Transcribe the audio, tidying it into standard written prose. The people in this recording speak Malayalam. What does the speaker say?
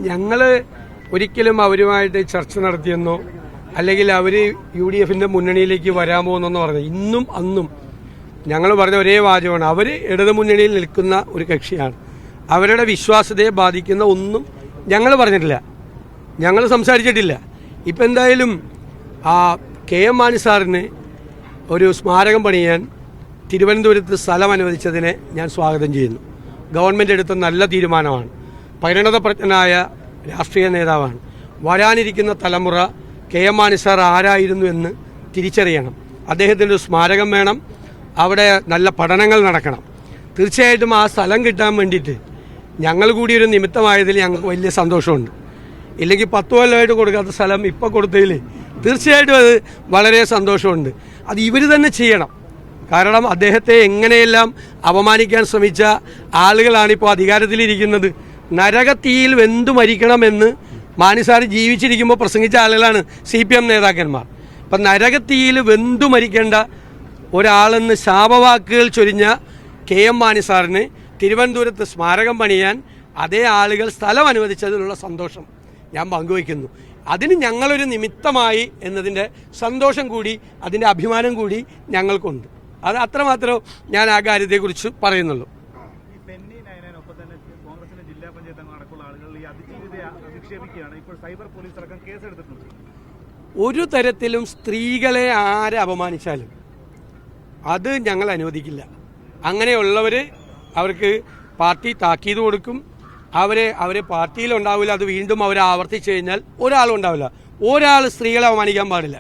ഞങ്ങൾ ഒരിക്കലും അവരുമായിട്ട് ചർച്ച നടത്തിയെന്നോ അല്ലെങ്കിൽ അവർ UDFന്റെ മുന്നണിയിലേക്ക് വരാൻ പോകുന്നെന്നോ പറഞ്ഞു. ഇന്നും അന്നും ഞങ്ങൾ പറഞ്ഞ ഒരേ വാചകമാണ്, അവർ ഇടതു മുന്നണിയിൽ നിൽക്കുന്ന ഒരു കക്ഷിയാണ്. അവരുടെ വിശ്വാസ്യതയെ ബാധിക്കുന്ന ഒന്നും ഞങ്ങൾ പറഞ്ഞിട്ടില്ല, ഞങ്ങൾ സംസാരിച്ചിട്ടില്ല. ഇപ്പം എന്തായാലും KM മാണി സാറിന് ഒരു സ്മാരകം പണിയാൻ തിരുവനന്തപുരത്ത് സ്ഥലം അനുവദിച്ചതിനെ ഞാൻ സ്വാഗതം ചെയ്യുന്നു. ഗവൺമെൻറ് എടുത്ത നല്ല തീരുമാനമാണ്. പരിണതപ്രജ്ഞനായ രാഷ്ട്രീയ നേതാവാണ്. വരാനിരിക്കുന്ന തലമുറ KM മാണി സാർ ആരായിരുന്നു എന്ന് തിരിച്ചറിയണം. അദ്ദേഹത്തിൻ്റെ ഒരു സ്മാരകം വേണം, അവിടെ നല്ല പഠനങ്ങൾ നടക്കണം. തീർച്ചയായിട്ടും ആ സ്ഥലം കിട്ടാൻ വേണ്ടിയിട്ട് ഞങ്ങൾ കൂടി ഒരു നിമിത്തമായതിൽ ഞങ്ങൾക്ക് വലിയ സന്തോഷമുണ്ട്. ഇല്ലെങ്കിൽ 10 കൊല്ലമായിട്ട് കൊടുക്കാത്ത സ്ഥലം ഇപ്പോൾ കൊടുത്തതിൽ തീർച്ചയായിട്ടും അത് വളരെ സന്തോഷമുണ്ട്. അത് ഇവർ തന്നെ ചെയ്യണം. കാരണം അദ്ദേഹത്തെ എങ്ങനെയെല്ലാം അപമാനിക്കാൻ ശ്രമിച്ച ആളുകളാണിപ്പോൾ അധികാരത്തിലിരിക്കുന്നത്. നരകത്തീയിൽ വെന്തു മരിക്കണമെന്ന് മാണി സാർ ജീവിച്ചിരിക്കുമ്പോൾ പ്രസംഗിച്ച ആളുകളാണ് CPM നേതാക്കന്മാർ. അപ്പം നരകത്തീയിൽ വെന്തു മരിക്കേണ്ട ഒരാളെന്ന് ശാപവാക്കുകൾ ചൊരിഞ്ഞ KM മാണി സാറിന് തിരുവനന്തപുരത്ത് സ്മാരകം പണിയാൻ അതേ ആളുകൾ സ്ഥലം അനുവദിച്ചതിലുള്ള സന്തോഷം ഞാൻ പങ്കുവയ്ക്കുന്നു. അതിന് ഞങ്ങളൊരു നിമിത്തമായി എന്നതിൻ്റെ സന്തോഷം കൂടി അതിൻ്റെ അഭിമാനം കൂടി ഞങ്ങൾക്കുണ്ട്. അത് അത്രമാത്രം ഞാൻ ആ കാര്യത്തെക്കുറിച്ച് പറയുന്നുള്ളൂ. ഒരു തരത്തിലും സ്ത്രീകളെ ആരെ അപമാനിച്ചാലും അത് ഞങ്ങൾ അനുവദിക്കില്ല. അങ്ങനെയുള്ളവർ അവർക്ക് പാർട്ടി താക്കീത് കൊടുക്കും. അവരെ പാർട്ടിയിലുണ്ടാവില്ല. അത് വീണ്ടും അവർ ആവർത്തിച്ചു കഴിഞ്ഞാൽ ഒരാളും ഉണ്ടാവില്ല. ഒരാൾ സ്ത്രീകളെ അപമാനിക്കാൻ പാടില്ല.